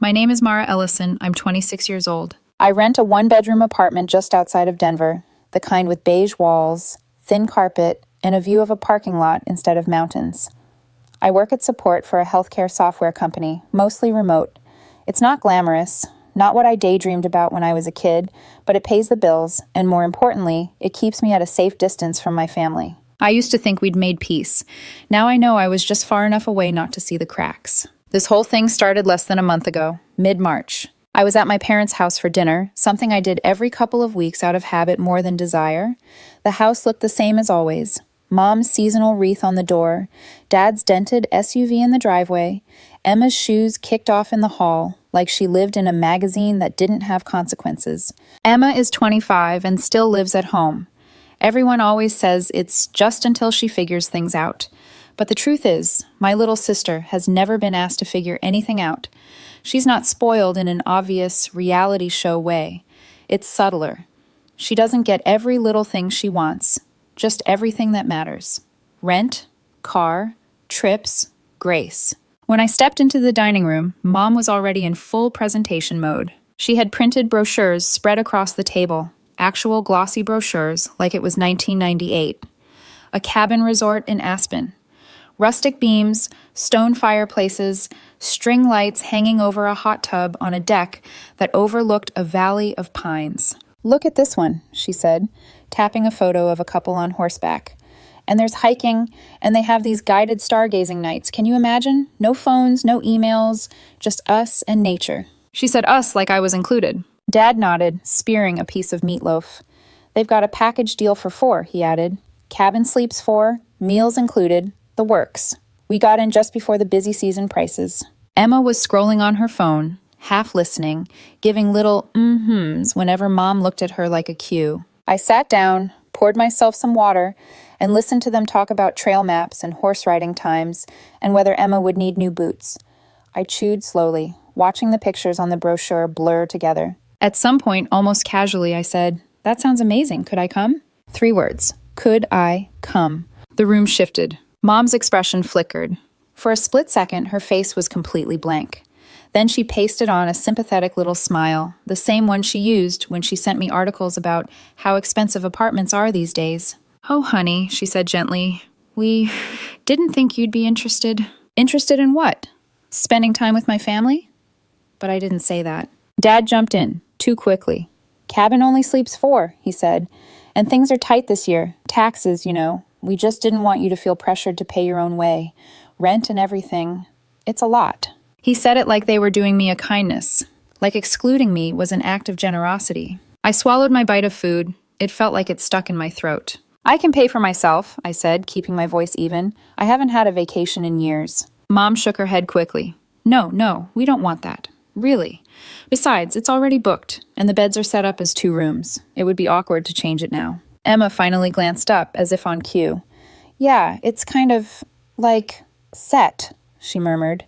My name is Mara Ellison. I'm 26 years old. I rent a one-bedroom apartment just outside of Denver, the kind with beige walls, thin carpet, and a view of a parking lot instead of mountains. I work at support for a healthcare software company, mostly remote. It's not glamorous, not what I daydreamed about when I was a kid, but it pays the bills, and more importantly, it keeps me at a safe distance from my family. I used to think we'd made peace. Now I know I was just far enough away not to see the cracks. This whole thing started less than a month ago, mid-March. I was at my parents' house for dinner, something I did every couple of weeks out of habit more than desire. The house looked the same as always. Mom's seasonal wreath on the door, Dad's dented SUV in the driveway, Emma's shoes kicked off in the hall, like she lived in a magazine that didn't have consequences. Emma is 25 and still lives at home. Everyone always says it's just until she figures things out. But the truth is, my little sister has never been asked to figure anything out. She's not spoiled in an obvious reality show way. It's subtler. She doesn't get every little thing she wants, just everything that matters. Rent, car, trips, grace. When I stepped into the dining room, Mom was already in full presentation mode. She had printed brochures spread across the table, actual glossy brochures like it was 1998. A cabin resort in Aspen. Rustic beams, stone fireplaces, string lights hanging over a hot tub on a deck that overlooked a valley of pines. "Look at this one," she said, tapping a photo of a couple on horseback. "And there's hiking, and they have these guided stargazing nights. Can you imagine? No phones, no emails, just us and nature." She said us like I was included. Dad nodded, spearing a piece of meatloaf. "They've got a package deal for 4, he added. "Cabin sleeps 4, meals included, the works. We got in just before the busy season prices." Emma was scrolling on her phone, half listening, giving little mm-hms whenever Mom looked at her like a cue. I sat down, poured myself some water, and listened to them talk about trail maps and horse riding times and whether Emma would need new boots. I chewed slowly, watching the pictures on the brochure blur together. At some point, almost casually, I said, "That sounds amazing. Could I come?" 3 words. Could I come? The room shifted. Mom's expression flickered. For a split second, her face was completely blank. Then she pasted on a sympathetic little smile, the same one she used when she sent me articles about how expensive apartments are these days. "Oh, honey," she said gently, "we didn't think you'd be interested." Interested in what? Spending time with my family? But I didn't say that. Dad jumped in, too quickly. "Cabin only sleeps 4, he said. "And things are tight this year. Taxes, you know. We just didn't want you to feel pressured to pay your own way. Rent and everything. It's a lot." He said it like they were doing me a kindness, like excluding me was an act of generosity. I swallowed my bite of food. It felt like it stuck in my throat. "I can pay for myself," I said, keeping my voice even. "I haven't had a vacation in years." Mom shook her head quickly. No, we don't want that. Really. Besides, it's already booked, and the beds are set up as 2 rooms. It would be awkward to change it now." Emma finally glanced up, as if on cue. "Yeah, it's kind of like set," she murmured.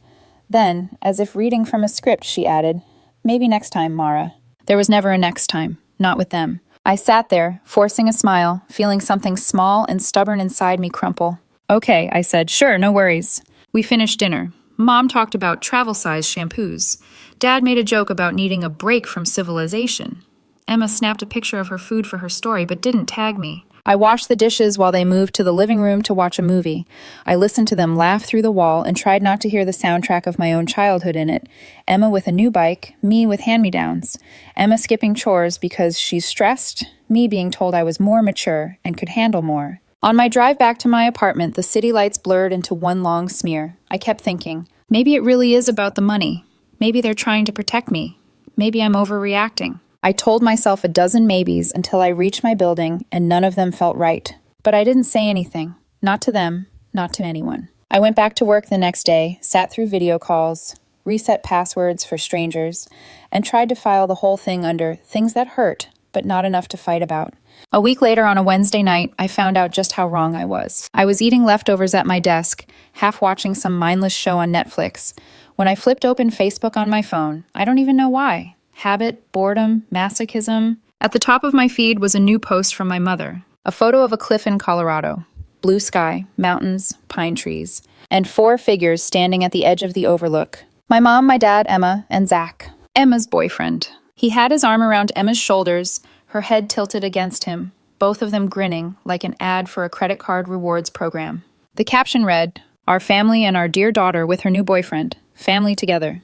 Then, as if reading from a script, she added, "Maybe next time, Mara." There was never a next time, not with them. I sat there, forcing a smile, feeling something small and stubborn inside me crumple. "Okay," I said, "sure, no worries." We finished dinner. Mom talked about travel-size shampoos. Dad made a joke about needing a break from civilization. Emma snapped a picture of her food for her story, but didn't tag me. I washed the dishes while they moved to the living room to watch a movie. I listened to them laugh through the wall and tried not to hear the soundtrack of my own childhood in it. Emma with a new bike, me with hand-me-downs. Emma skipping chores because she's stressed, me being told I was more mature and could handle more. On my drive back to my apartment, the city lights blurred into one long smear. I kept thinking, maybe it really is about the money. Maybe they're trying to protect me. Maybe I'm overreacting. I told myself a dozen maybes until I reached my building, and none of them felt right. But I didn't say anything. Not to them, not to anyone. I went back to work the next day, sat through video calls, reset passwords for strangers, and tried to file the whole thing under things that hurt, but not enough to fight about. A week later, on a Wednesday night, I found out just how wrong I was. I was eating leftovers at my desk, half watching some mindless show on Netflix, when I flipped open Facebook on my phone. I don't even know why. Habit, boredom, masochism. At the top of my feed was a new post from my mother. A photo of a cliff in Colorado. Blue sky, mountains, pine trees, and 4 figures standing at the edge of the overlook. My mom, my dad, Emma, and Zach. Emma's boyfriend. He had his arm around Emma's shoulders, her head tilted against him, both of them grinning like an ad for a credit card rewards program. The caption read, "Our family and our dear daughter with her new boyfriend. Family together."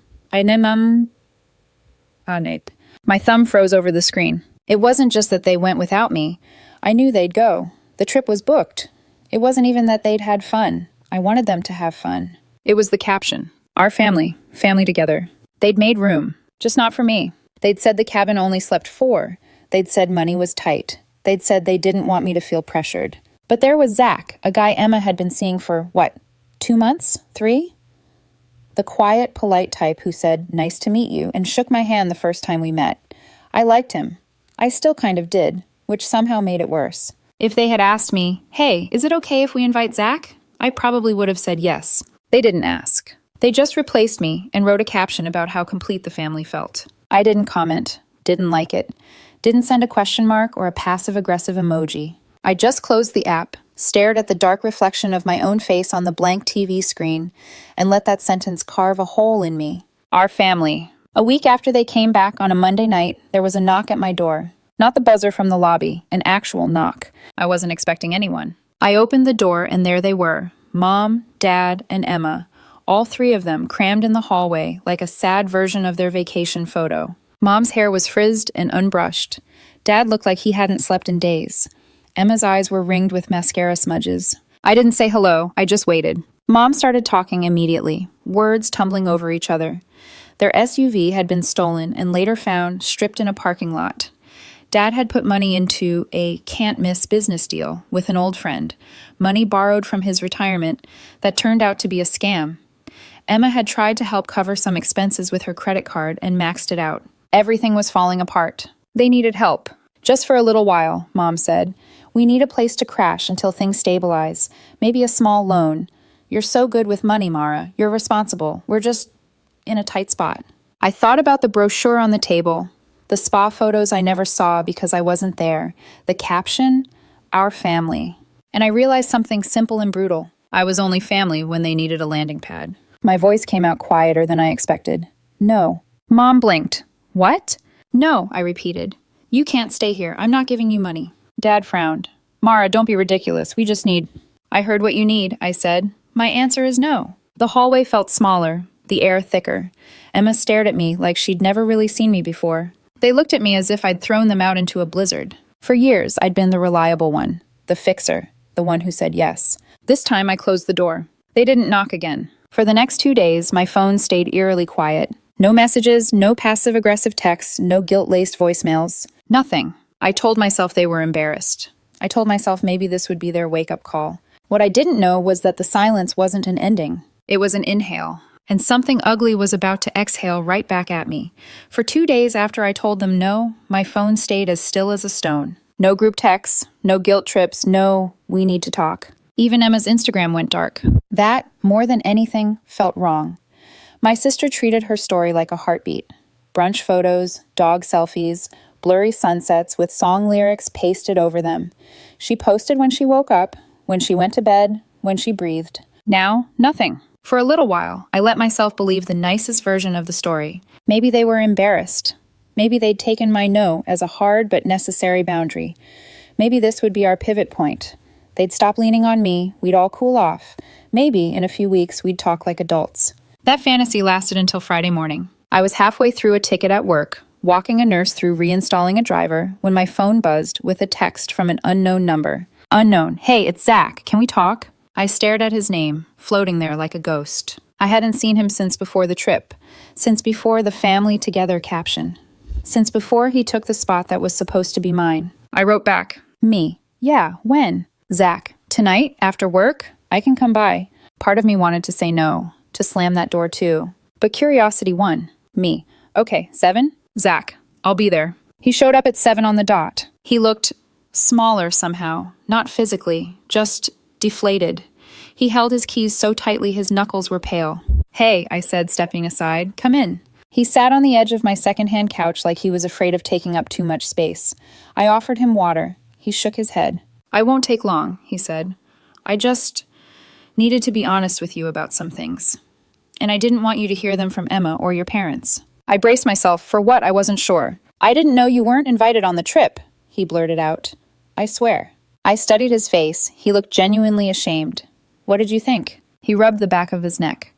My thumb froze over the screen. It wasn't just that they went without me. I knew they'd go. The trip was booked. It wasn't even that they'd had fun. I wanted them to have fun. It was the caption. Our family. Family together. They'd made room. Just not for me. They'd said the cabin only slept 4. They'd said money was tight. They'd said they didn't want me to feel pressured. But there was Zach, a guy Emma had been seeing for, 2 months? 3? The quiet, polite type who said, "Nice to meet you," and shook my hand the first time we met. I liked him. I still kind of did, which somehow made it worse. If they had asked me, "Hey, is it okay if we invite Zach?" I probably would have said yes. They didn't ask. They just replaced me and wrote a caption about how complete the family felt. I didn't comment, didn't like it, didn't send a question mark or a passive-aggressive emoji. I just closed the app, stared at the dark reflection of my own face on the blank TV screen, and let that sentence carve a hole in me. Our family. A week after they came back on a Monday night, there was a knock at my door. Not the buzzer from the lobby, an actual knock. I wasn't expecting anyone. I opened the door and there they were, Mom, Dad, and Emma, all 3 of them crammed in the hallway like a sad version of their vacation photo. Mom's hair was frizzed and unbrushed. Dad looked like he hadn't slept in days. Emma's eyes were ringed with mascara smudges. I didn't say hello, I just waited. Mom started talking immediately, words tumbling over each other. Their SUV had been stolen and later found stripped in a parking lot. Dad had put money into a can't-miss business deal with an old friend, money borrowed from his retirement that turned out to be a scam. Emma had tried to help cover some expenses with her credit card and maxed it out. Everything was falling apart. They needed help. Just for a little while, Mom said. We need a place to crash until things stabilize. Maybe a small loan. You're so good with money, Mara. You're responsible. We're just in a tight spot. I thought about the brochure on the table, the spa photos I never saw because I wasn't there, the caption, "Our family." And I realized something simple and brutal. I was only family when they needed a landing pad. My voice came out quieter than I expected. No. Mom blinked. What? No, I repeated. You can't stay here. I'm not giving you money. Dad frowned. Mara, don't be ridiculous. We just need... I heard what you need, I said. My answer is no. The hallway felt smaller, the air thicker. Emma stared at me like she'd never really seen me before. They looked at me as if I'd thrown them out into a blizzard. For years, I'd been the reliable one, the fixer, the one who said yes. This time, I closed the door. They didn't knock again. For the next 2 days, my phone stayed eerily quiet. No messages, no passive-aggressive texts, no guilt-laced voicemails. Nothing. I told myself they were embarrassed. I told myself maybe this would be their wake-up call. What I didn't know was that the silence wasn't an ending. It was an inhale. And something ugly was about to exhale right back at me. For 2 days after I told them no, my phone stayed as still as a stone. No group texts, no guilt trips, no, we need to talk. Even Emma's Instagram went dark. That, more than anything, felt wrong. My sister treated her story like a heartbeat. Brunch photos, dog selfies, blurry sunsets with song lyrics pasted over them. She posted when she woke up, when she went to bed, when she breathed. Now, nothing. For a little while, I let myself believe the nicest version of the story. Maybe they were embarrassed. Maybe they'd taken my no as a hard but necessary boundary. Maybe this would be our pivot point. They'd stop leaning on me, we'd all cool off. Maybe, in a few weeks, we'd talk like adults. That fantasy lasted until Friday morning. I was halfway through a ticket at work, walking a nurse through reinstalling a driver, when my phone buzzed with a text from an unknown number. Unknown. Hey, it's Zach. Can we talk? I stared at his name, floating there like a ghost. I hadn't seen him since before the trip, since before the family together caption, since before he took the spot that was supposed to be mine. I wrote back, me. Yeah, when? Zach, tonight, after work? I can come by. Part of me wanted to say no, to slam that door too. But curiosity won. Me. Okay, 7? Zach, I'll be there. He showed up at 7 on the dot. He looked smaller somehow, not physically, just deflated. He held his keys so tightly his knuckles were pale. Hey, I said, stepping aside, come in. He sat on the edge of my secondhand couch like he was afraid of taking up too much space. I offered him water. He shook his head. I won't take long, he said. I just needed to be honest with you about some things. and I didn't want you to hear them from Emma or your parents. I braced myself for what I wasn't sure. I didn't know you weren't invited on the trip, he blurted out. I swear. I studied his face. He looked genuinely ashamed. What did you think? He rubbed the back of his neck.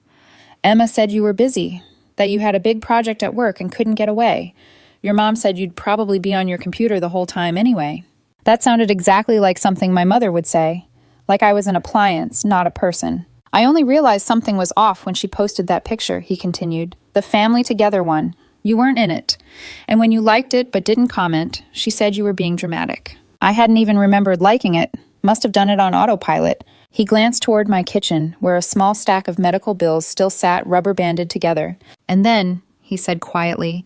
Emma said you were busy, that you had a big project at work and couldn't get away. Your mom said you'd probably be on your computer the whole time anyway. That sounded exactly like something my mother would say. Like I was an appliance, not a person. I only realized something was off when she posted that picture, he continued. The family together one. You weren't in it. And when you liked it but didn't comment, she said you were being dramatic. I hadn't even remembered liking it. Must have done it on autopilot. He glanced toward my kitchen, where a small stack of medical bills still sat rubber-banded together. And then, he said quietly,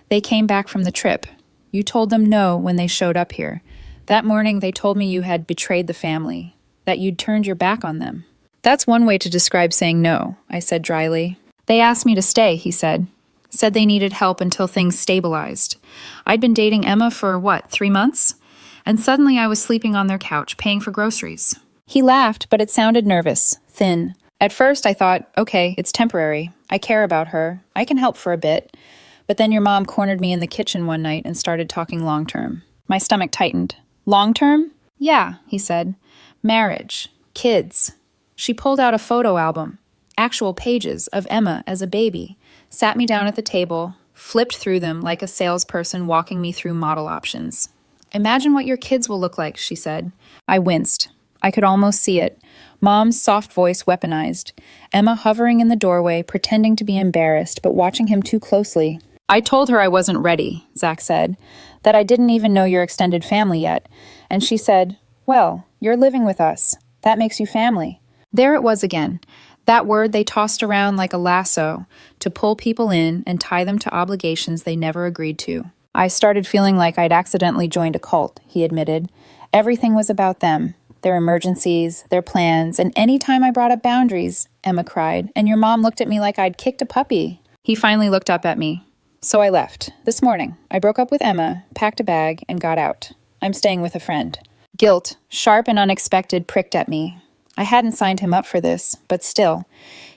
they came back from the trip. You told them no when they showed up here. That morning they told me you had betrayed the family, that you'd turned your back on them. That's one way to describe saying no, I said dryly. They asked me to stay, he said. Said they needed help until things stabilized. I'd been dating Emma for, 3 months? And suddenly I was sleeping on their couch, paying for groceries. He laughed, but it sounded nervous, thin. At first I thought, okay, it's temporary. I care about her. I can help for a bit. But then your mom cornered me in the kitchen one night and started talking long-term. My stomach tightened. Long-term? Yeah, he said. Marriage. Kids. She pulled out a photo album. Actual pages of Emma as a baby. Sat me down at the table, flipped through them like a salesperson walking me through model options. Imagine what your kids will look like, she said. I winced. I could almost see it. Mom's soft voice weaponized. Emma hovering in the doorway, pretending to be embarrassed, but watching him too closely. I told her I wasn't ready, Zach said, that I didn't even know your extended family yet. And she said, well, you're living with us. That makes you family. There it was again. That word they tossed around like a lasso to pull people in and tie them to obligations they never agreed to. I started feeling like I'd accidentally joined a cult, he admitted. Everything was about them, their emergencies, their plans, and any time I brought up boundaries, Emma cried, and your mom looked at me like I'd kicked a puppy. He finally looked up at me. So I left. This morning, I broke up with Emma, packed a bag, and got out. I'm staying with a friend. Guilt, sharp and unexpected, pricked at me. I hadn't signed him up for this, but still.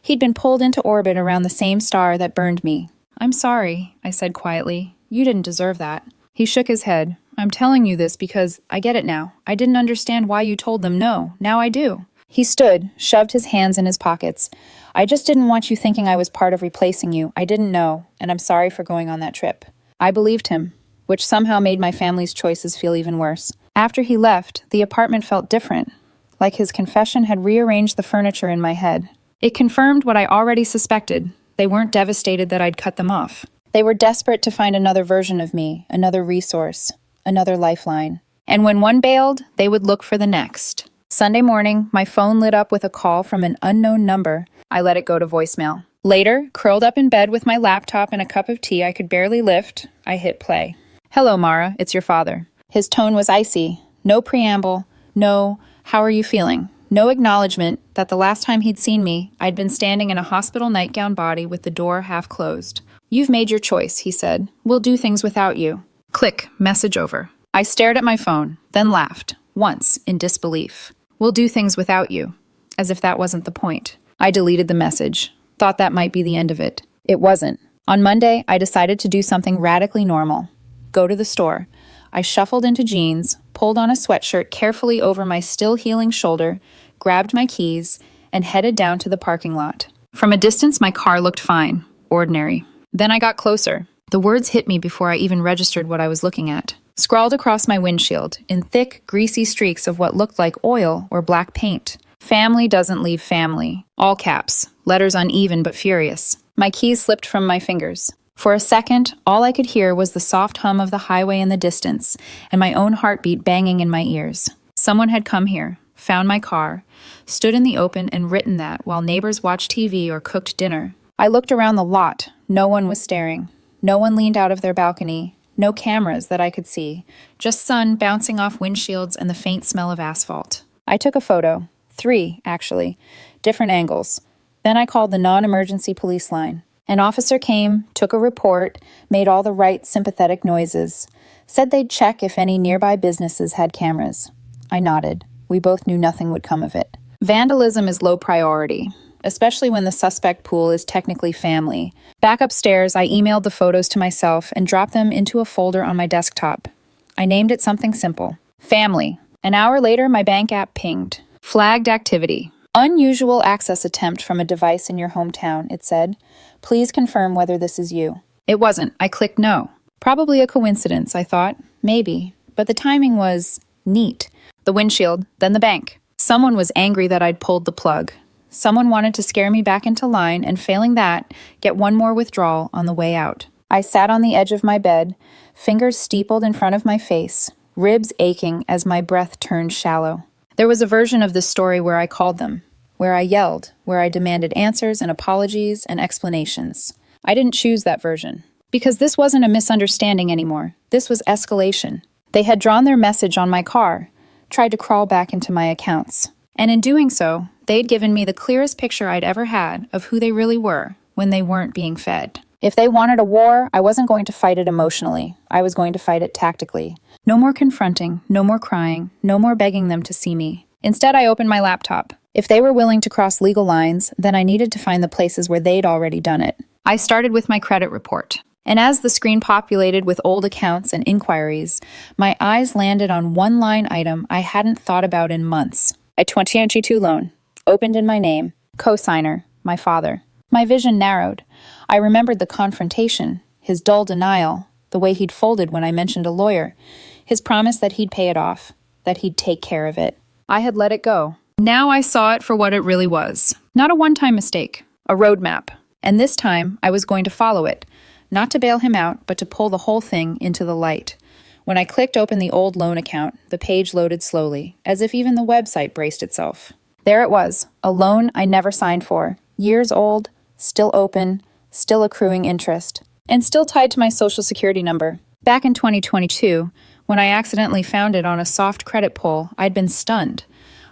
He'd been pulled into orbit around the same star that burned me. I'm sorry, I said quietly. You didn't deserve that. He shook his head. I'm telling you this because I get it now. I didn't understand why you told them no. Now I do. He stood, shoved his hands in his pockets. I just didn't want you thinking I was part of replacing you. I didn't know, and I'm sorry for going on that trip. I believed him, which somehow made my family's choices feel even worse. After he left, the apartment felt different, like his confession had rearranged the furniture in my head. It confirmed what I already suspected. They weren't devastated that I'd cut them off. They were desperate to find another version of me, another resource, another lifeline. And when one bailed, they would look for the next. Sunday morning, my phone lit up with a call from an unknown number. I let it go to voicemail. Later, curled up in bed with my laptop and a cup of tea I could barely lift, I hit play. Hello, Mara, it's your father. His tone was icy. No preamble. No, how are you feeling? No acknowledgement that the last time he'd seen me, I'd been standing in a hospital nightgown body with the door half closed. You've made your choice, he said. We'll do things without you. Click, message over. I stared at my phone, then laughed, once, in disbelief. We'll do things without you. As if that wasn't the point. I deleted the message. Thought that might be the end of it. It wasn't. On Monday, I decided to do something radically normal. Go to the store. I shuffled into jeans, pulled on a sweatshirt carefully over my still healing shoulder, grabbed my keys, and headed down to the parking lot. From a distance, my car looked fine. Ordinary. Then I got closer. The words hit me before I even registered what I was looking at. Scrawled across my windshield, in thick, greasy streaks of what looked like oil or black paint. Family doesn't leave family. All caps. Letters uneven but furious. My keys slipped from my fingers. For a second, all I could hear was the soft hum of the highway in the distance, and my own heartbeat banging in my ears. Someone had come here, found my car, stood in the open and written that while neighbors watched TV or cooked dinner. I looked around the lot. No one was staring. No one leaned out of their balcony. No cameras that I could see. Just sun bouncing off windshields and the faint smell of asphalt. I took a photo. 3, actually. Different angles. Then I called the non-emergency police line. An officer came, took a report, made all the right sympathetic noises. Said they'd check if any nearby businesses had cameras. I nodded. We both knew nothing would come of it. Vandalism is low priority. especially when the suspect pool is technically family. Back upstairs, I emailed the photos to myself and dropped them into a folder on my desktop. I named it something simple. Family. An hour later, my bank app pinged. Flagged activity. Unusual access attempt from a device in your hometown, it said. Please confirm whether this is you. It wasn't. I clicked no. Probably a coincidence, I thought. Maybe. But the timing was neat. The windshield, then the bank. Someone was angry that I'd pulled the plug. Someone wanted to scare me back into line and, failing that, get one more withdrawal on the way out. I sat on the edge of my bed, fingers steepled in front of my face, ribs aching as my breath turned shallow. There was a version of this story where I called them, where I yelled, where I demanded answers and apologies and explanations. I didn't choose that version, because this wasn't a misunderstanding anymore. This was escalation. They had drawn their message on my car, tried to crawl back into my accounts. And in doing so, they'd given me the clearest picture I'd ever had of who they really were when they weren't being fed. If they wanted a war, I wasn't going to fight it emotionally. I was going to fight it tactically. No more confronting, no more crying, no more begging them to see me. Instead, I opened my laptop. If they were willing to cross legal lines, then I needed to find the places where they'd already done it. I started with my credit report. And as the screen populated with old accounts and inquiries, my eyes landed on one line item I hadn't thought about in months. A 2022 loan, opened in my name, co-signer, my father. My vision narrowed. I remembered the confrontation, his dull denial, the way he'd folded when I mentioned a lawyer, his promise that he'd pay it off, that he'd take care of it. I had let it go. Now I saw it for what it really was. Not a one-time mistake, a roadmap. And this time, I was going to follow it. Not to bail him out, but to pull the whole thing into the light. When I clicked open the old loan account, the page loaded slowly, as if even the website braced itself. There it was, a loan I never signed for, years old, still open, still accruing interest, and still tied to my social security number. Back in 2022, when I accidentally found it on a soft credit pull, I'd been stunned.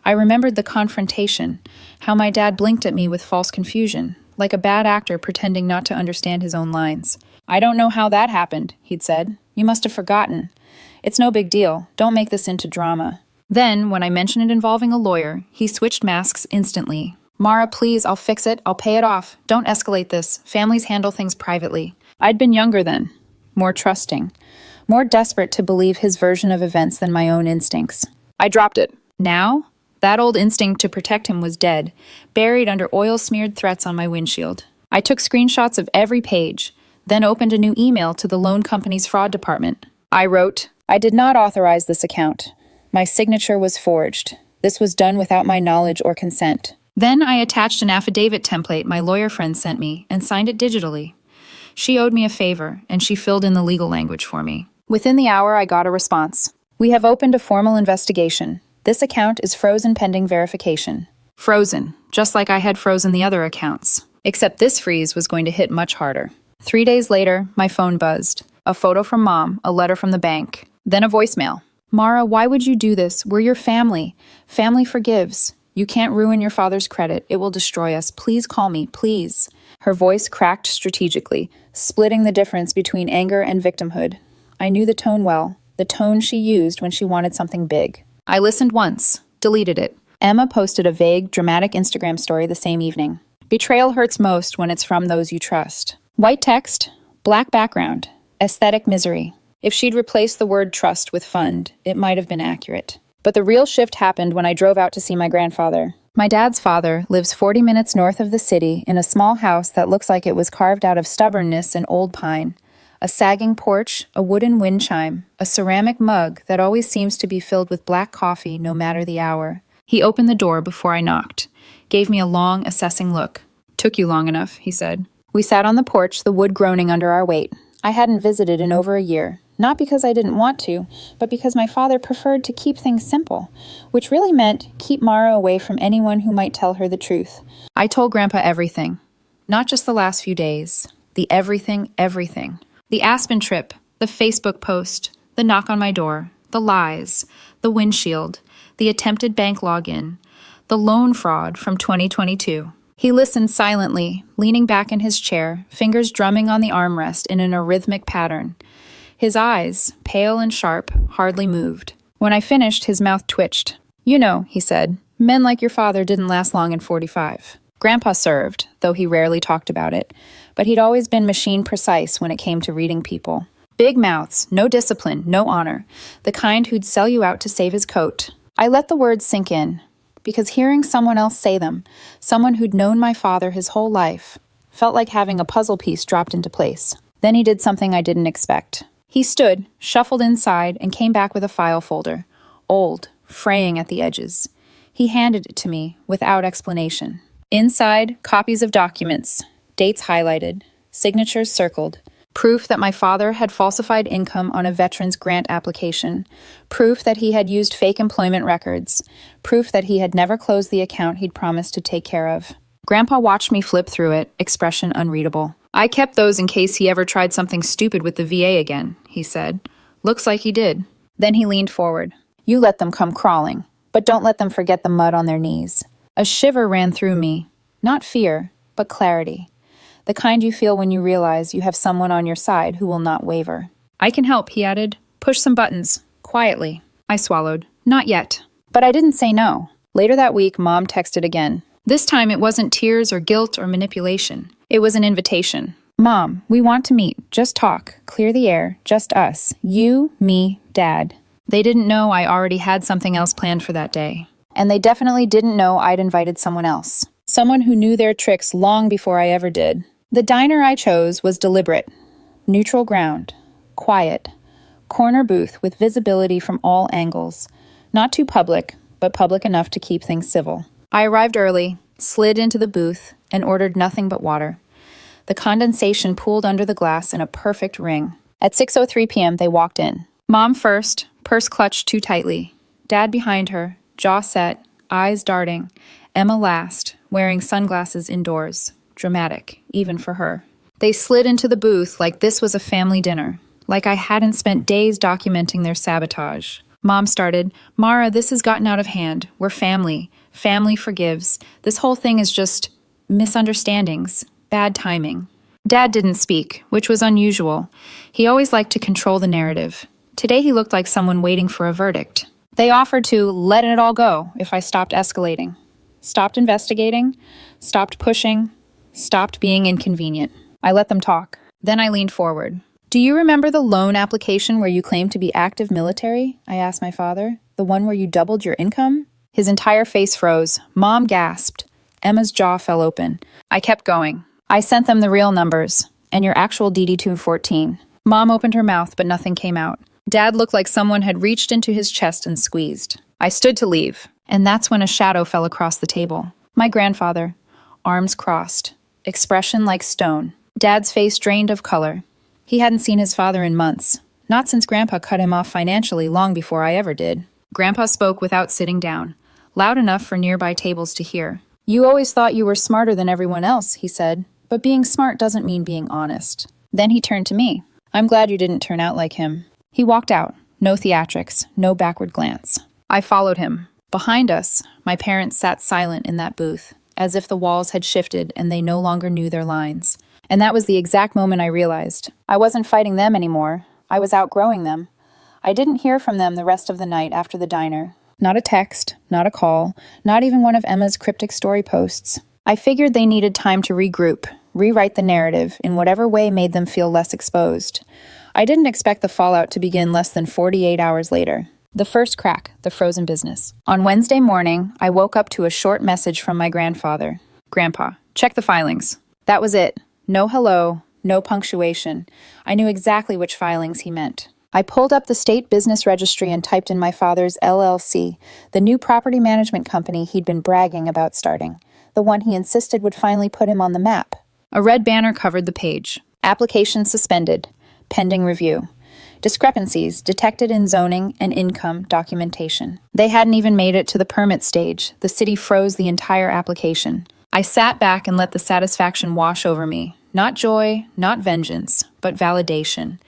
I remembered the confrontation, how my dad blinked at me with false confusion, like a bad actor pretending not to understand his own lines. "I don't know how that happened," he'd said. "You must have forgotten. It's no big deal. Don't make this into drama." Then, when I mentioned it involving a lawyer, he switched masks instantly. "Mara, please, I'll fix it. I'll pay it off. Don't escalate this. Families handle things privately." I'd been younger then, more trusting, more desperate to believe his version of events than my own instincts. I dropped it. Now, that old instinct to protect him was dead, buried under oil-smeared threats on my windshield. I took screenshots of every page, then opened a new email to the loan company's fraud department. I wrote, "I did not authorize this account. My signature was forged. This was done without my knowledge or consent." Then I attached an affidavit template my lawyer friend sent me and signed it digitally. She owed me a favor, and she filled in the legal language for me. Within the hour, I got a response. "We have opened a formal investigation. This account is frozen pending verification." Frozen, just like I had frozen the other accounts. Except this freeze was going to hit much harder. 3 days later, my phone buzzed. A photo from Mom, a letter from the bank, then a voicemail. "Mara, why would you do this? We're your family. Family forgives. You can't ruin your father's credit. It will destroy us. Please call me, please." Her voice cracked strategically, splitting the difference between anger and victimhood. I knew the tone well, the tone she used when she wanted something big. I listened once, deleted it. Emma posted a vague, dramatic Instagram story the same evening. Betrayal hurts most when it's from those you trust. White text, black background, aesthetic misery. If she'd replaced the word trust with fund, it might have been accurate. But the real shift happened when I drove out to see my grandfather. My dad's father lives 40 minutes north of the city in a small house that looks like it was carved out of stubbornness and old pine. A sagging porch, a wooden wind chime, a ceramic mug that always seems to be filled with black coffee no matter the hour. He opened the door before I knocked, gave me a long, assessing look. "Took you long enough," he said. We sat on the porch, the wood groaning under our weight. I hadn't visited in over a year. Not because I didn't want to, but because my father preferred to keep things simple, which really meant keep Mara away from anyone who might tell her the truth. I told Grandpa everything. Not just the last few days. The everything, everything. The Aspen trip, the Facebook post, the knock on my door, the lies, the windshield, the attempted bank login, the loan fraud from 2022. He listened silently, leaning back in his chair, fingers drumming on the armrest in an arrhythmic pattern. His eyes, pale and sharp, hardly moved. When I finished, his mouth twitched. "You know," he said, "men like your father didn't last long in 45. Grandpa served, though he rarely talked about it, but he'd always been machine precise when it came to reading people. Big mouths, no discipline, no honor, the kind who'd sell you out to save his coat. I let the words sink in, because hearing someone else say them, someone who'd known my father his whole life, felt like having a puzzle piece dropped into place. Then he did something I didn't expect. He stood, shuffled inside, and came back with a file folder, old, fraying at the edges. He handed it to me without explanation. Inside, copies of documents, dates highlighted, signatures circled, proof that my father had falsified income on a veterans grant application, proof that he had used fake employment records, proof that he had never closed the account he'd promised to take care of. Grandpa watched me flip through it, expression unreadable. I kept those in case he ever tried something stupid with the VA again, he said. Looks like he did. Then he leaned forward. You let them come crawling, but don't let them forget the mud on their knees. A shiver ran through me. Not fear, but clarity. The kind you feel when you realize you have someone on your side who will not waver. I can help, he added. Push some buttons. Quietly. I swallowed. Not yet. But I didn't say no. Later that week, Mom texted again. This time it wasn't tears or guilt or manipulation. It was an invitation. Mom, we want to meet. Just talk. Clear the air. Just us. You, me, Dad. They didn't know I already had something else planned for that day. And they definitely didn't know I'd invited someone else. Someone who knew their tricks long before I ever did. The diner I chose was deliberate. Neutral ground. Quiet. Corner booth with visibility from all angles. Not too public, but public enough to keep things civil. I arrived early, slid into the booth, and ordered nothing but water. The condensation pooled under the glass in a perfect ring. At 6:03 p.m., they walked in. Mom first, purse clutched too tightly. Dad behind her, jaw set, eyes darting. Emma last, wearing sunglasses indoors. Dramatic, even for her. They slid into the booth like this was a family dinner, like I hadn't spent days documenting their sabotage. Mom started, Mara, this has gotten out of hand. We're family. Family forgives. This whole thing is just misunderstandings. Bad timing. Dad didn't speak, which was unusual. He always liked to control the narrative. Today he looked like someone waiting for a verdict. They offered to let it all go if I stopped escalating. Stopped investigating. Stopped pushing. Stopped being inconvenient. I let them talk. Then I leaned forward. Do you remember the loan application where you claimed to be active military? I asked my father. The one where you doubled your income? His entire face froze. Mom gasped. Emma's jaw fell open. I kept going. I sent them the real numbers, and your actual DD-214. Mom opened her mouth, but nothing came out. Dad looked like someone had reached into his chest and squeezed. I stood to leave, and that's when a shadow fell across the table. My grandfather, arms crossed, expression like stone. Dad's face drained of color. He hadn't seen his father in months, not since Grandpa cut him off financially long before I ever did. Grandpa spoke without sitting down, loud enough for nearby tables to hear. You always thought you were smarter than everyone else, he said, but being smart doesn't mean being honest. Then he turned to me. I'm glad you didn't turn out like him. He walked out, no theatrics, no backward glance. I followed him. Behind us, my parents sat silent in that booth, as if the walls had shifted and they no longer knew their lines. And that was the exact moment I realized. I wasn't fighting them anymore. I was outgrowing them. I didn't hear from them the rest of the night after the diner. Not a text, not a call, not even one of Emma's cryptic story posts. I figured they needed time to regroup, rewrite the narrative in whatever way made them feel less exposed. I didn't expect the fallout to begin less than 48 hours later. The first crack, the frozen business. On Wednesday morning, I woke up to a short message from my grandfather. Grandpa, check the filings. That was it. No hello, no punctuation. I knew exactly which filings he meant. I pulled up the state business registry and typed in my father's LLC, the new property management company he'd been bragging about starting, the one he insisted would finally put him on the map. A red banner covered the page. Application suspended. Pending review. Discrepancies detected in zoning and income documentation. They hadn't even made it to the permit stage. The city froze the entire application. I sat back and let the satisfaction wash over me. Not joy, not vengeance, but validation.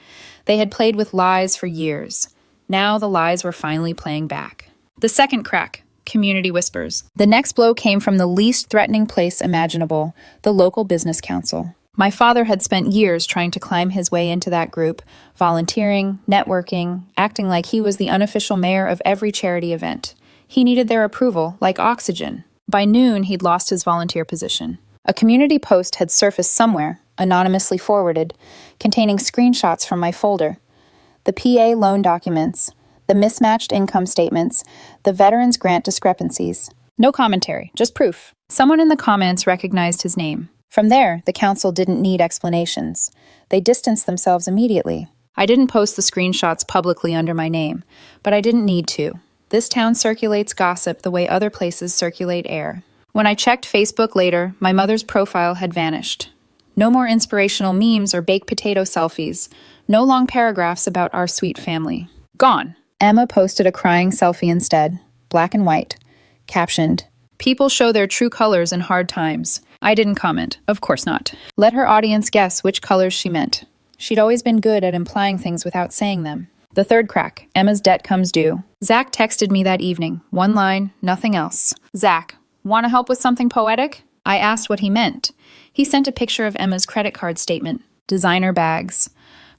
They had played with lies for years. Now the lies were finally playing back. The second crack, community whispers. The next blow came from the least threatening place imaginable, the local business council. My father had spent years trying to climb his way into that group, volunteering, networking, acting like he was the unofficial mayor of every charity event. He needed their approval, like oxygen. By noon, he'd lost his volunteer position. A community post had surfaced somewhere, anonymously forwarded, containing screenshots from my folder. The PA loan documents, the mismatched income statements, the veterans grant discrepancies. No commentary, just proof. Someone in the comments recognized his name. From there, the council didn't need explanations. They distanced themselves immediately. I didn't post the screenshots publicly under my name, but I didn't need to. This town circulates gossip the way other places circulate air. When I checked Facebook later, my mother's profile had vanished. No more inspirational memes or baked potato selfies. No long paragraphs about our sweet family. Gone. Emma posted a crying selfie instead, black and white, captioned, "People show their true colors in hard times." I didn't comment. Of course not. Let her audience guess which colors she meant. She'd always been good at implying things without saying them. The third crack. Emma's debt comes due. Zach texted me that evening. One line, nothing else. Zach, want to help with something poetic? I asked what he meant. He sent a picture of Emma's credit card statement, designer bags,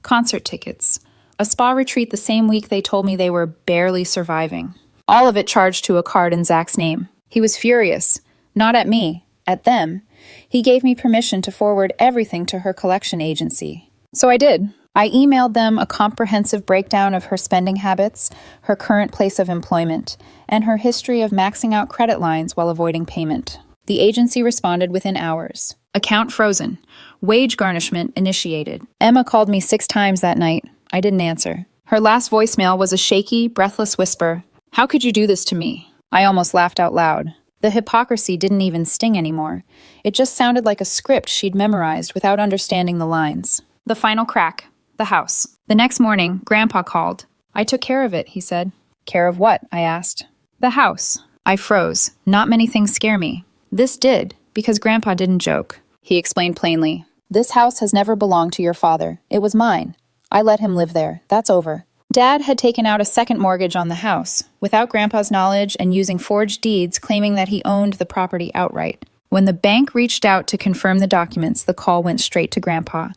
concert tickets, a spa retreat the same week they told me they were barely surviving. All of it charged to a card in Zach's name. He was furious. Not at me, at them. He gave me permission to forward everything to her collection agency. So I did. I emailed them a comprehensive breakdown of her spending habits, her current place of employment, and her history of maxing out credit lines while avoiding payment. The agency responded within hours. Account frozen. Wage garnishment initiated. Emma called me 6 times that night. I didn't answer. Her last voicemail was a shaky, breathless whisper. "How could you do this to me?" I almost laughed out loud. The hypocrisy didn't even sting anymore. It just sounded like a script she'd memorized without understanding the lines. The final crack. The house. The next morning, Grandpa called. "I took care of it," he said. "Care of what?" I asked. "The house." I froze. Not many things scare me. This did, because Grandpa didn't joke. He explained plainly. "This house has never belonged to your father. It was mine. I let him live there. That's over." Dad had taken out a second mortgage on the house, without Grandpa's knowledge and using forged deeds claiming that he owned the property outright. When the bank reached out to confirm the documents, the call went straight to Grandpa.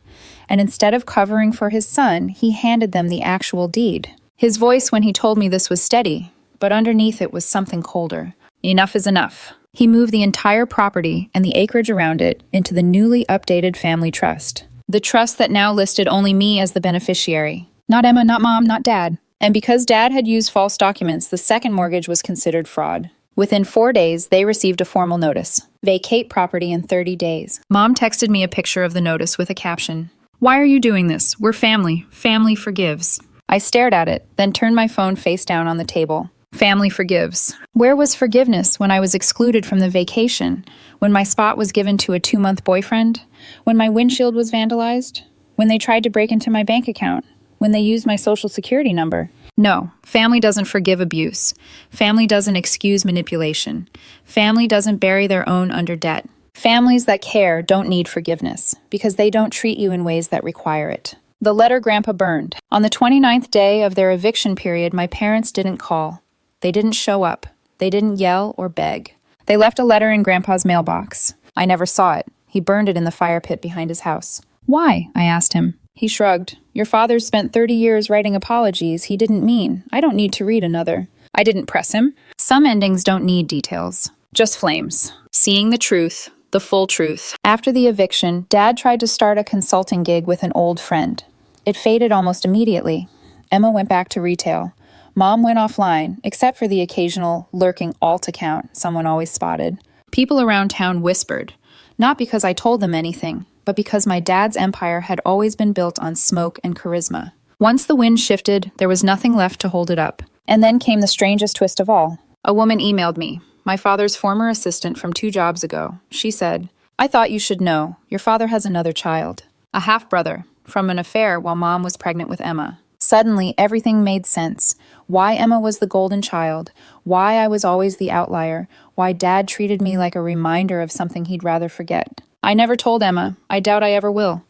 And instead of covering for his son, he handed them the actual deed. His voice when he told me this was steady, but underneath it was something colder. Enough is enough. He moved the entire property and the acreage around it into the newly updated family trust. The trust that now listed only me as the beneficiary. Not Emma, not Mom, not Dad. And because Dad had used false documents, the second mortgage was considered fraud. Within 4 days, they received a formal notice. Vacate property in 30 days. Mom texted me a picture of the notice with a caption. "Why are you doing this? We're family. Family forgives." I stared at it, then turned my phone face down on the table. Family forgives. Where was forgiveness when I was excluded from the vacation? When my spot was given to a 2-month boyfriend? When my windshield was vandalized? When they tried to break into my bank account? When they used my social security number? No, family doesn't forgive abuse. Family doesn't excuse manipulation. Family doesn't bury their own under debt. Families that care don't need forgiveness, because they don't treat you in ways that require it. The letter Grandpa burned. On the 29th day of their eviction period, my parents didn't call. They didn't show up. They didn't yell or beg. They left a letter in Grandpa's mailbox. I never saw it. He burned it in the fire pit behind his house. "Why?" I asked him. He shrugged. "Your father spent 30 years writing apologies he didn't mean. I don't need to read another." I didn't press him. Some endings don't need details. Just flames. Seeing the truth. The full truth. After the eviction, Dad tried to start a consulting gig with an old friend. It faded almost immediately. Emma went back to retail. Mom went offline, except for the occasional lurking alt account someone always spotted. People around town whispered, not because I told them anything, but because my dad's empire had always been built on smoke and charisma. Once the wind shifted, there was nothing left to hold it up. And then came the strangest twist of all. A woman emailed me. My father's former assistant from 2 jobs ago. She said, "I thought you should know. Your father has another child. A half-brother, from an affair while Mom was pregnant with Emma." Suddenly, everything made sense. Why Emma was the golden child. Why I was always the outlier. Why Dad treated me like a reminder of something he'd rather forget. I never told Emma. I doubt I ever will.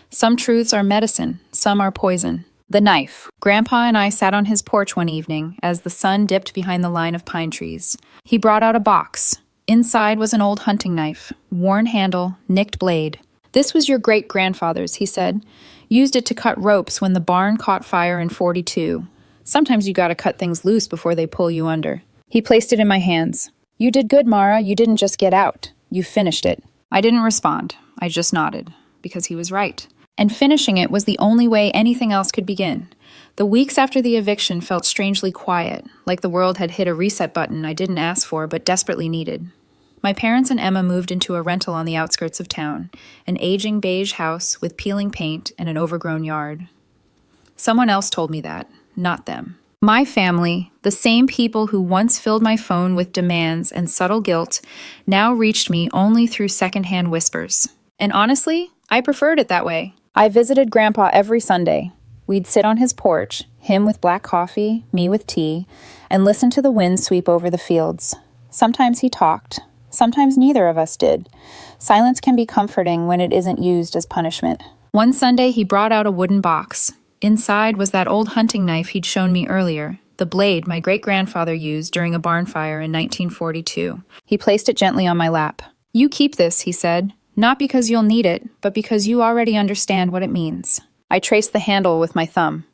Some truths are medicine. Some are poison. The knife. Grandpa and I sat on his porch one evening as the sun dipped behind the line of pine trees. He brought out a box. Inside was an old hunting knife. Worn handle, nicked blade. "This was your great-grandfather's," he said. "Used it to cut ropes when the barn caught fire in 42. Sometimes you gotta cut things loose before they pull you under." He placed it in my hands. You did good, Mara. You didn't just get out. You finished it. I didn't respond. I just nodded, because he was right. And finishing it was the only way anything else could begin. The weeks after the eviction felt strangely quiet, like the world had hit a reset button I didn't ask for but desperately needed. My parents and Emma moved into a rental on the outskirts of town, an aging beige house with peeling paint and an overgrown yard. Someone else told me that, not them. My family, the same people who once filled my phone with demands and subtle guilt, now reached me only through secondhand whispers. And honestly, I preferred it that way. I visited Grandpa every Sunday. We'd sit on his porch, him with black coffee, me with tea, and listen to the wind sweep over the fields. Sometimes he talked. Sometimes neither of us did. Silence can be comforting when it isn't used as punishment. One Sunday, he brought out a wooden box. Inside was that old hunting knife he'd shown me earlier, the blade my great-grandfather used during a barn fire in 1942. He placed it gently on my lap. "You keep this," he said, "not because you'll need it, but because you already understand what it means." I traced the handle with my thumb.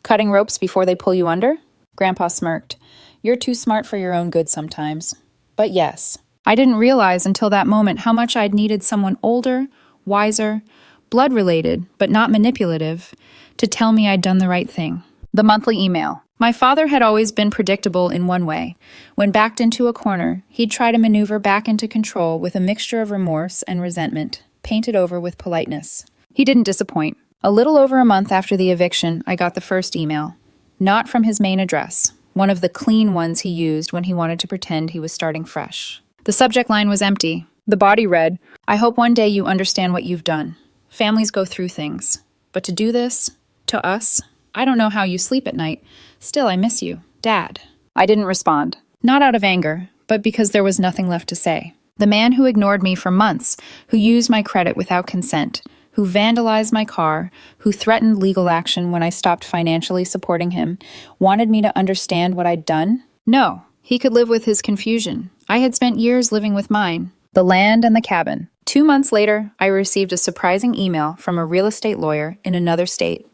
Cutting ropes before they pull you under? Grandpa smirked. You're too smart for your own good sometimes. But yes. I didn't realize until that moment how much I'd needed someone older, wiser, blood-related, but not manipulative, to tell me I'd done the right thing. The monthly email. My father had always been predictable in one way. When backed into a corner, he'd try to maneuver back into control with a mixture of remorse and resentment, painted over with politeness. He didn't disappoint. A little over a month after the eviction, I got the first email. Not from his main address, one of the clean ones he used when he wanted to pretend he was starting fresh. The subject line was empty. The body read, "I hope one day you understand what you've done. Families go through things. But to do this, to us, I don't know how you sleep at night. Still, I miss you. Dad." I didn't respond. Not out of anger, but because there was nothing left to say. The man who ignored me for months, who used my credit without consent, who vandalized my car, who threatened legal action when I stopped financially supporting him, wanted me to understand what I'd done? No, he could live with his confusion. I had spent years living with mine. The land and the cabin. 2 months later, I received a surprising email from a real estate lawyer in another state.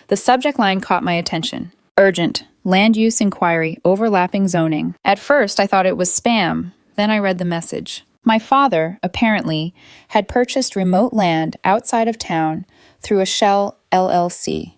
The subject line caught my attention. Urgent. Land use inquiry, overlapping zoning. At first, I thought it was spam. Then I read the message. My father, apparently, had purchased remote land outside of town through a shell LLC,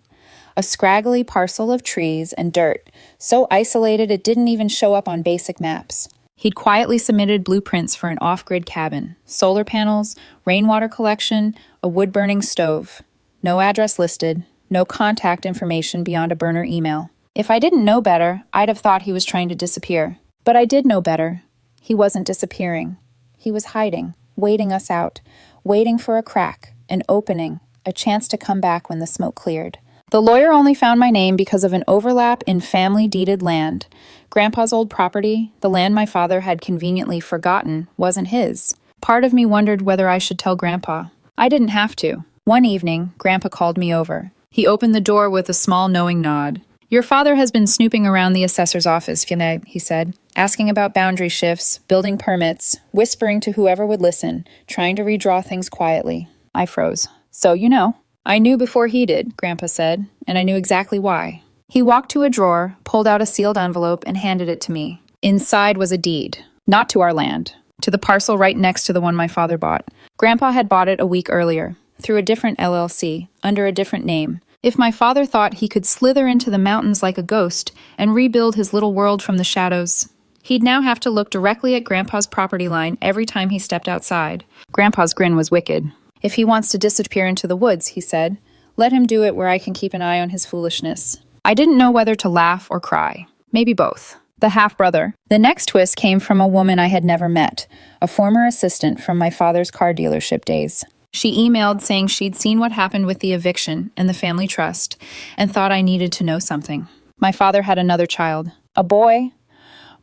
a scraggly parcel of trees and dirt, so isolated it didn't even show up on basic maps. He'd quietly submitted blueprints for an off-grid cabin, solar panels, rainwater collection, a wood-burning stove. No address listed, no contact information beyond a burner email. If I didn't know better, I'd have thought he was trying to disappear. But I did know better. He wasn't disappearing. He was hiding, waiting us out, waiting for a crack, an opening, a chance to come back when the smoke cleared. The lawyer only found my name because of an overlap in family-deeded land. Grandpa's old property, the land my father had conveniently forgotten, wasn't his. Part of me wondered whether I should tell Grandpa. I didn't have to. One evening, Grandpa called me over. He opened the door with a small knowing nod. "Your father has been snooping around the assessor's office, he said, asking about boundary shifts, building permits, whispering to whoever would listen, trying to redraw things quietly." I froze. "So you know." "I knew before he did," Grandpa said, "and I knew exactly why." He walked to a drawer, pulled out a sealed envelope, and handed it to me. Inside was a deed. Not to our land. To the parcel right next to the one my father bought. Grandpa had bought it a week earlier, through a different LLC, under a different name. If my father thought he could slither into the mountains like a ghost and rebuild his little world from the shadows, he'd now have to look directly at Grandpa's property line every time he stepped outside. Grandpa's grin was wicked. "If he wants to disappear into the woods," he said, "let him do it where I can keep an eye on his foolishness." I didn't know whether to laugh or cry. Maybe both. The half-brother. The next twist came from a woman I had never met, a former assistant from my father's car dealership days. She emailed saying she'd seen what happened with the eviction and the family trust, and thought I needed to know something. My father had another child, a boy,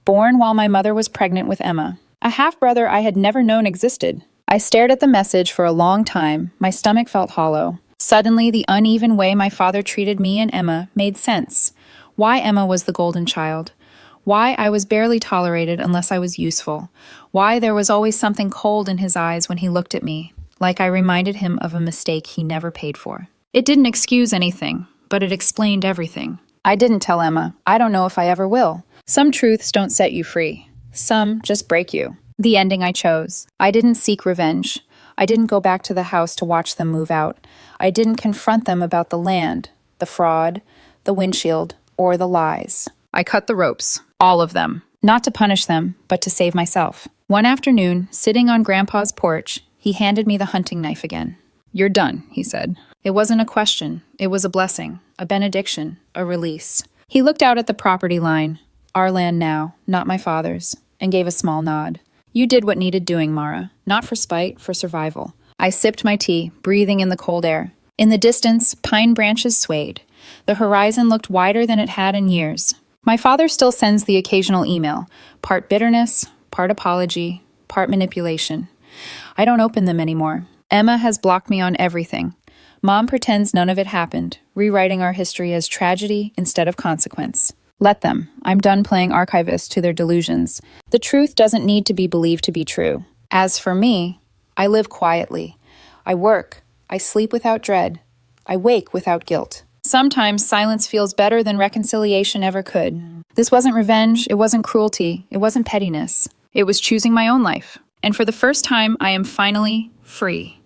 born while my mother was pregnant with Emma, a half-brother I had never known existed. I stared at the message for a long time. My stomach felt hollow. Suddenly, the uneven way my father treated me and Emma made sense. Why Emma was the golden child. Why I was barely tolerated unless I was useful. Why there was always something cold in his eyes when he looked at me, like I reminded him of a mistake he never paid for. It didn't excuse anything, but it explained everything. I didn't tell Emma. I don't know if I ever will. Some truths don't set you free. Some just break you. The ending I chose. I didn't seek revenge. I didn't go back to the house to watch them move out. I didn't confront them about the land, the fraud, the windshield, or the lies. I cut the ropes. All of them. Not to punish them, but to save myself. One afternoon, sitting on Grandpa's porch, he handed me the hunting knife again. "You're done," he said. It wasn't a question. It was a blessing, a benediction, a release. He looked out at the property line, our land now, not my father's, and gave a small nod. "You did what needed doing, Mara. Not for spite, for survival." I sipped my tea, breathing in the cold air. In the distance, pine branches swayed. The horizon looked wider than it had in years. My father still sends the occasional email, part bitterness, part apology, part manipulation. I don't open them anymore. Emma has blocked me on everything. Mom pretends none of it happened, rewriting our history as tragedy instead of consequence. Let them. I'm done playing archivist to their delusions. The truth doesn't need to be believed to be true. As for me, I live quietly. I work. I sleep without dread. I wake without guilt. Sometimes silence feels better than reconciliation ever could. This wasn't revenge, it wasn't cruelty, it wasn't pettiness. It was choosing my own life. And for the first time, I am finally free.